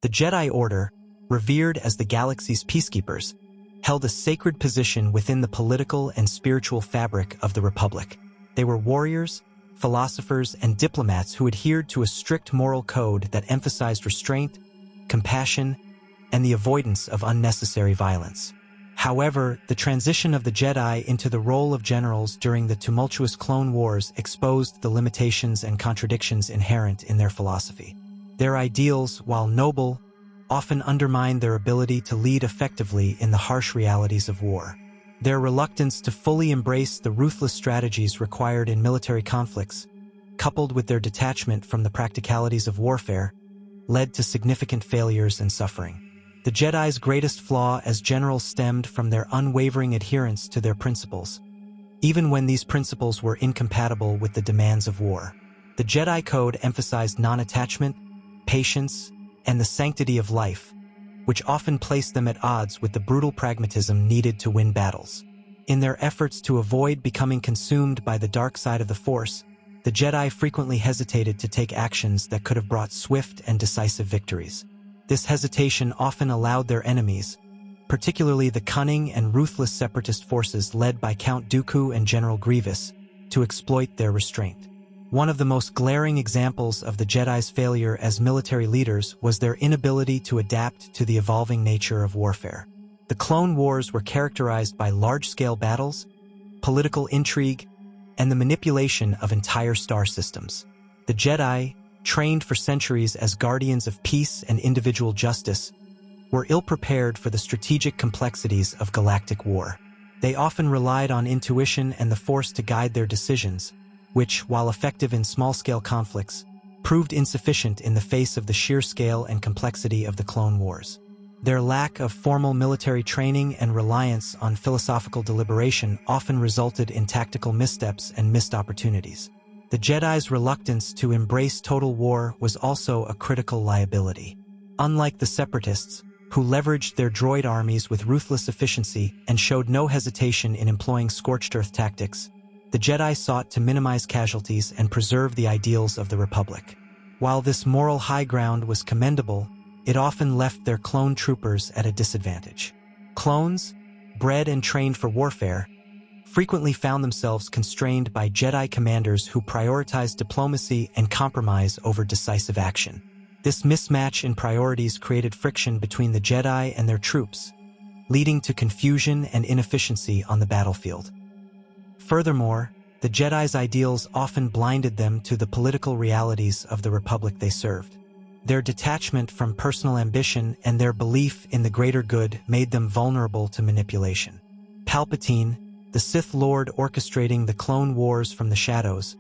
The Jedi Order, revered as the galaxy's peacekeepers, held a sacred position within the political and spiritual fabric of the Republic. They were warriors, philosophers, and diplomats who adhered to a strict moral code that emphasized restraint, compassion, and the avoidance of unnecessary violence. However, the transition of the Jedi into the role of generals during the tumultuous Clone Wars exposed the limitations and contradictions inherent in their philosophy. Their ideals, while noble, often undermined their ability to lead effectively in the harsh realities of war. Their reluctance to fully embrace the ruthless strategies required in military conflicts, coupled with their detachment from the practicalities of warfare, led to significant failures and suffering. The Jedi's greatest flaw as generals stemmed from their unwavering adherence to their principles, even when these principles were incompatible with the demands of war. The Jedi Code emphasized non-attachment, patience, and the sanctity of life, which often placed them at odds with the brutal pragmatism needed to win battles. In their efforts to avoid becoming consumed by the dark side of the Force, the Jedi frequently hesitated to take actions that could have brought swift and decisive victories. This hesitation often allowed their enemies, particularly the cunning and ruthless separatist forces led by Count Dooku and General Grievous, to exploit their restraint. One of the most glaring examples of the Jedi's failure as military leaders was their inability to adapt to the evolving nature of warfare. The Clone Wars were characterized by large-scale battles, political intrigue, and the manipulation of entire star systems. The Jedi, trained for centuries as guardians of peace and individual justice, were ill-prepared for the strategic complexities of galactic war. They often relied on intuition and the Force to guide their decisions, which, while effective in small-scale conflicts, proved insufficient in the face of the sheer scale and complexity of the Clone Wars. Their lack of formal military training and reliance on philosophical deliberation often resulted in tactical missteps and missed opportunities. The Jedi's reluctance to embrace total war was also a critical liability. Unlike the Separatists, who leveraged their droid armies with ruthless efficiency and showed no hesitation in employing scorched earth tactics, the Jedi sought to minimize casualties and preserve the ideals of the Republic. While this moral high ground was commendable, it often left their clone troopers at a disadvantage. Clones, bred and trained for warfare, frequently found themselves constrained by Jedi commanders who prioritized diplomacy and compromise over decisive action. This mismatch in priorities created friction between the Jedi and their troops, leading to confusion and inefficiency on the battlefield. Furthermore, the Jedi's ideals often blinded them to the political realities of the Republic they served. Their detachment from personal ambition and their belief in the greater good made them vulnerable to manipulation. Palpatine, the Sith Lord orchestrating the Clone Wars from the shadows,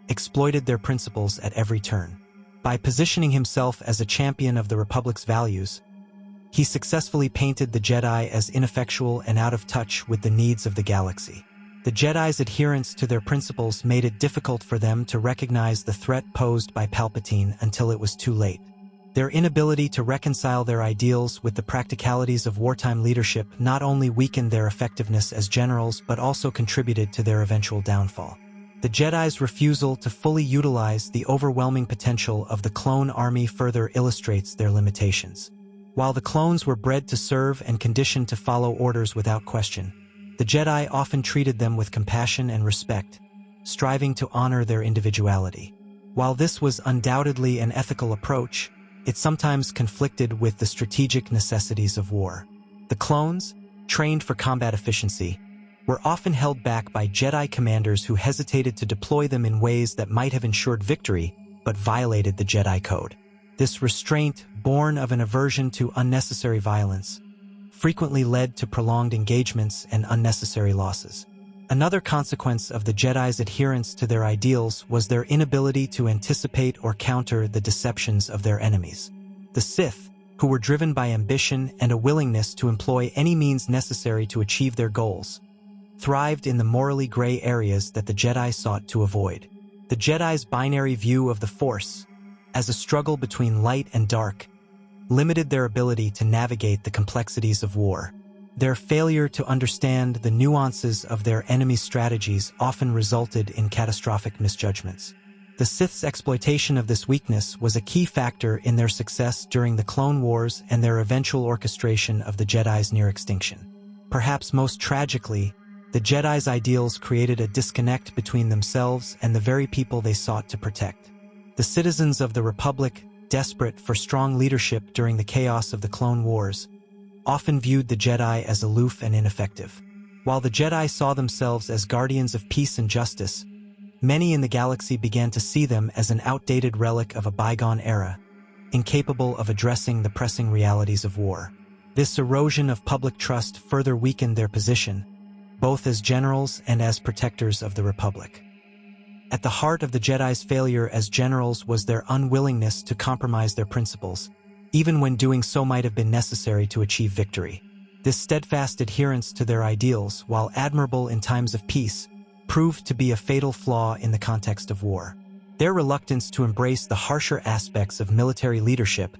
exploited their principles at every turn. By positioning himself as a champion of the Republic's values, he successfully painted the Jedi as ineffectual and out of touch with the needs of the galaxy. The Jedi's adherence to their principles made it difficult for them to recognize the threat posed by Palpatine until it was too late. Their inability to reconcile their ideals with the practicalities of wartime leadership not only weakened their effectiveness as generals but also contributed to their eventual downfall. The Jedi's refusal to fully utilize the overwhelming potential of the clone army further illustrates their limitations. While the clones were bred to serve and conditioned to follow orders without question, the Jedi often treated them with compassion and respect, striving to honor their individuality. While this was undoubtedly an ethical approach, it sometimes conflicted with the strategic necessities of war. The clones, trained for combat efficiency, were often held back by Jedi commanders who hesitated to deploy them in ways that might have ensured victory but violated the Jedi Code. This restraint, born of an aversion to unnecessary violence, frequently led to prolonged engagements and unnecessary losses. Another consequence of the Jedi's adherence to their ideals was their inability to anticipate or counter the deceptions of their enemies. The Sith, who were driven by ambition and a willingness to employ any means necessary to achieve their goals, thrived in the morally gray areas that the Jedi sought to avoid. The Jedi's binary view of the Force, as a struggle between light and dark, limited their ability to navigate the complexities of war. Their failure to understand the nuances of their enemy's strategies often resulted in catastrophic misjudgments. The Sith's exploitation of this weakness was a key factor in their success during the Clone Wars and their eventual orchestration of the Jedi's near extinction. Perhaps most tragically, the Jedi's ideals created a disconnect between themselves and the very people they sought to protect. The citizens of the Republic, desperate for strong leadership during the chaos of the Clone Wars, often viewed the Jedi as aloof and ineffective. While the Jedi saw themselves as guardians of peace and justice, many in the galaxy began to see them as an outdated relic of a bygone era, incapable of addressing the pressing realities of war. This erosion of public trust further weakened their position, both as generals and as protectors of the Republic. At the heart of the Jedi's failure as generals was their unwillingness to compromise their principles, even when doing so might have been necessary to achieve victory. This steadfast adherence to their ideals, while admirable in times of peace, proved to be a fatal flaw in the context of war. Their reluctance to embrace the harsher aspects of military leadership,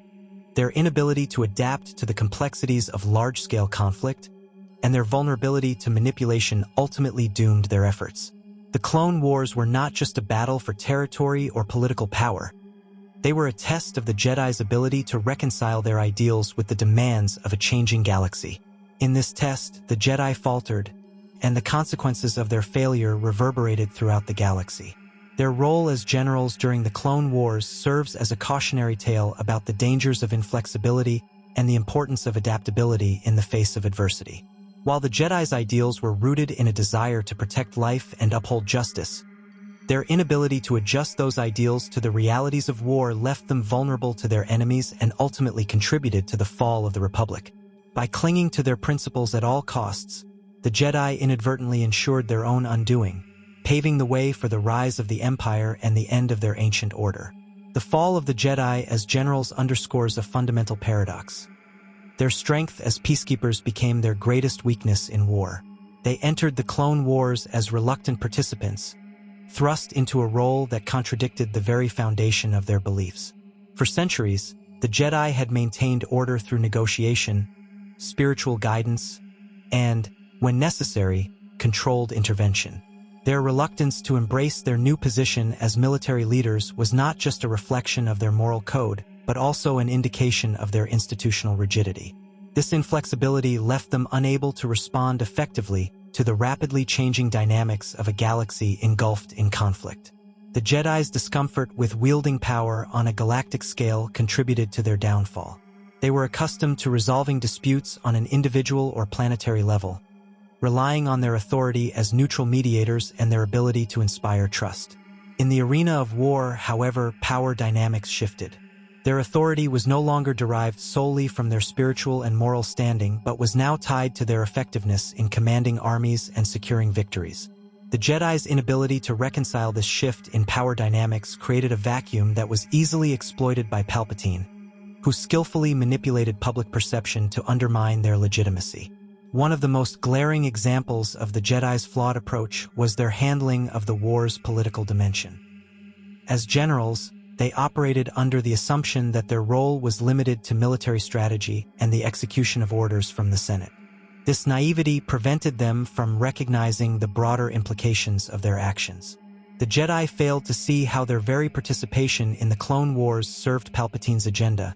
their inability to adapt to the complexities of large-scale conflict, and their vulnerability to manipulation ultimately doomed their efforts. The Clone Wars were not just a battle for territory or political power. They were a test of the Jedi's ability to reconcile their ideals with the demands of a changing galaxy. In this test, the Jedi faltered, and the consequences of their failure reverberated throughout the galaxy. Their role as generals during the Clone Wars serves as a cautionary tale about the dangers of inflexibility and the importance of adaptability in the face of adversity. While the Jedi's ideals were rooted in a desire to protect life and uphold justice, their inability to adjust those ideals to the realities of war left them vulnerable to their enemies and ultimately contributed to the fall of the Republic. By clinging to their principles at all costs, the Jedi inadvertently ensured their own undoing, paving the way for the rise of the Empire and the end of their ancient order. The fall of the Jedi as generals underscores a fundamental paradox. Their strength as peacekeepers became their greatest weakness in war. They entered the Clone Wars as reluctant participants, thrust into a role that contradicted the very foundation of their beliefs. For centuries, the Jedi had maintained order through negotiation, spiritual guidance, and, when necessary, controlled intervention. Their reluctance to embrace their new position as military leaders was not just a reflection of their moral code, but also an indication of their institutional rigidity. This inflexibility left them unable to respond effectively to the rapidly changing dynamics of a galaxy engulfed in conflict. The Jedi's discomfort with wielding power on a galactic scale contributed to their downfall. They were accustomed to resolving disputes on an individual or planetary level, relying on their authority as neutral mediators and their ability to inspire trust. In the arena of war, however, power dynamics shifted. Their authority was no longer derived solely from their spiritual and moral standing, but was now tied to their effectiveness in commanding armies and securing victories. The Jedi's inability to reconcile this shift in power dynamics created a vacuum that was easily exploited by Palpatine, who skillfully manipulated public perception to undermine their legitimacy. One of the most glaring examples of the Jedi's flawed approach was their handling of the war's political dimension. As generals, they operated under the assumption that their role was limited to military strategy and the execution of orders from the Senate. This naivety prevented them from recognizing the broader implications of their actions. The Jedi failed to see how their very participation in the Clone Wars served Palpatine's agenda,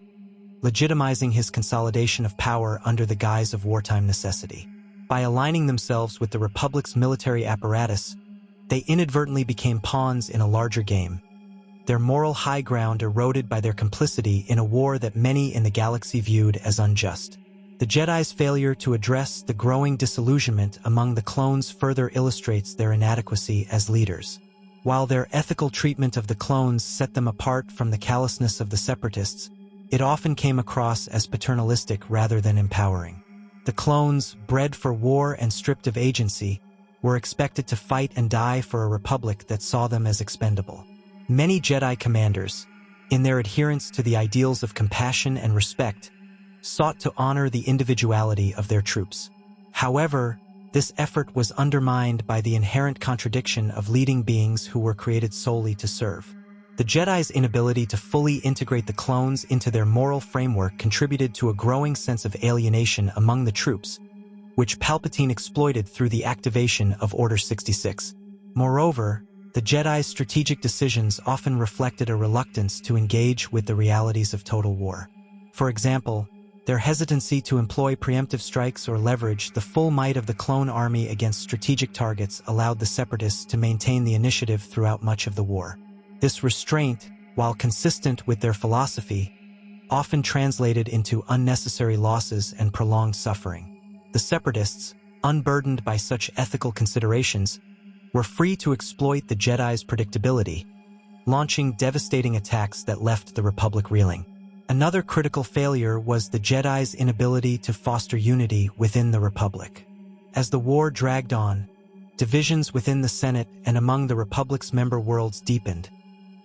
legitimizing his consolidation of power under the guise of wartime necessity. By aligning themselves with the Republic's military apparatus, they inadvertently became pawns in a larger game, their moral high ground eroded by their complicity in a war that many in the galaxy viewed as unjust. The Jedi's failure to address the growing disillusionment among the clones further illustrates their inadequacy as leaders. While their ethical treatment of the clones set them apart from the callousness of the Separatists, it often came across as paternalistic rather than empowering. The clones, bred for war and stripped of agency, were expected to fight and die for a republic that saw them as expendable. Many Jedi commanders, in their adherence to the ideals of compassion and respect, sought to honor the individuality of their troops. However, this effort was undermined by the inherent contradiction of leading beings who were created solely to serve. The Jedi's inability to fully integrate the clones into their moral framework contributed to a growing sense of alienation among the troops, which Palpatine exploited through the activation of Order 66. Moreover, The Jedi's strategic decisions often reflected a reluctance to engage with the realities of total war. For example, their hesitancy to employ preemptive strikes or leverage the full might of the clone army against strategic targets allowed the Separatists to maintain the initiative throughout much of the war. This restraint, while consistent with their philosophy, often translated into unnecessary losses and prolonged suffering. The Separatists, unburdened by such ethical considerations, were free to exploit the Jedi's predictability, launching devastating attacks that left the Republic reeling. Another critical failure was the Jedi's inability to foster unity within the Republic. As the war dragged on, divisions within the Senate and among the Republic's member worlds deepened,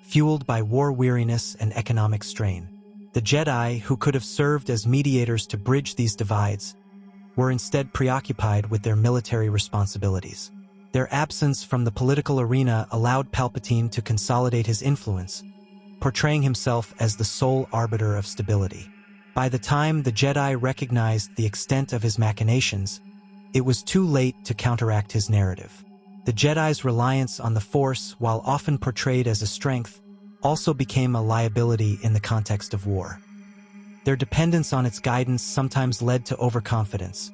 fueled by war weariness and economic strain. The Jedi, who could have served as mediators to bridge these divides, were instead preoccupied with their military responsibilities. Their absence from the political arena allowed Palpatine to consolidate his influence, portraying himself as the sole arbiter of stability. By the time the Jedi recognized the extent of his machinations, it was too late to counteract his narrative. The Jedi's reliance on the Force, while often portrayed as a strength, also became a liability in the context of war. Their dependence on its guidance sometimes led to overconfidence,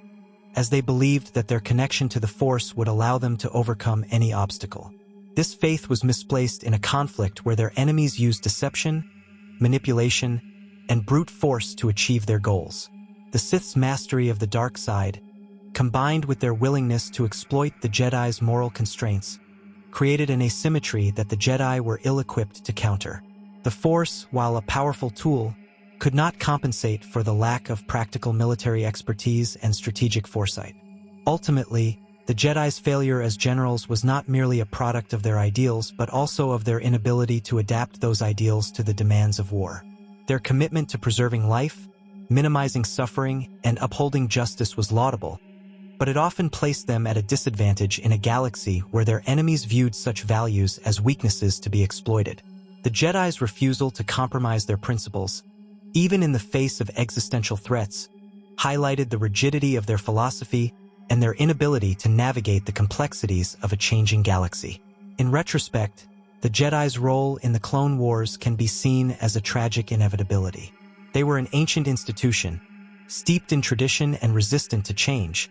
as they believed that their connection to the Force would allow them to overcome any obstacle. This faith was misplaced in a conflict where their enemies used deception, manipulation, and brute force to achieve their goals. The Sith's mastery of the dark side, combined with their willingness to exploit the Jedi's moral constraints, created an asymmetry that the Jedi were ill-equipped to counter. The Force, while a powerful tool, could not compensate for the lack of practical military expertise and strategic foresight. Ultimately, the Jedi's failure as generals was not merely a product of their ideals but also of their inability to adapt those ideals to the demands of war. Their commitment to preserving life, minimizing suffering, and upholding justice was laudable, but it often placed them at a disadvantage in a galaxy where their enemies viewed such values as weaknesses to be exploited. The Jedi's refusal to compromise their principles, even in the face of existential threats, highlighted the rigidity of their philosophy and their inability to navigate the complexities of a changing galaxy. In retrospect, the Jedi's role in the Clone Wars can be seen as a tragic inevitability. They were an ancient institution, steeped in tradition and resistant to change,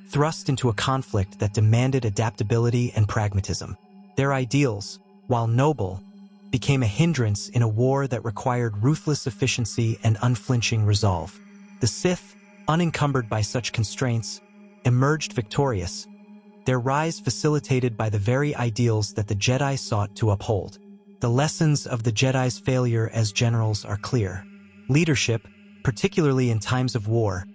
thrust into a conflict that demanded adaptability and pragmatism. Their ideals, while noble, became a hindrance in a war that required ruthless efficiency and unflinching resolve. The Sith, unencumbered by such constraints, emerged victorious, their rise facilitated by the very ideals that the Jedi sought to uphold. The lessons of the Jedi's failure as generals are clear. Leadership, particularly in times of war,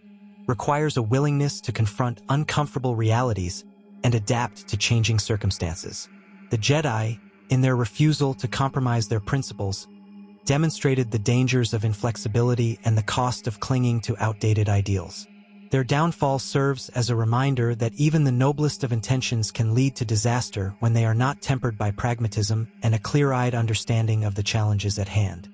requires a willingness to confront uncomfortable realities and adapt to changing circumstances. The Jedi, in their refusal to compromise their principles, demonstrated the dangers of inflexibility and the cost of clinging to outdated ideals. Their downfall serves as a reminder that even the noblest of intentions can lead to disaster when they are not tempered by pragmatism and a clear-eyed understanding of the challenges at hand.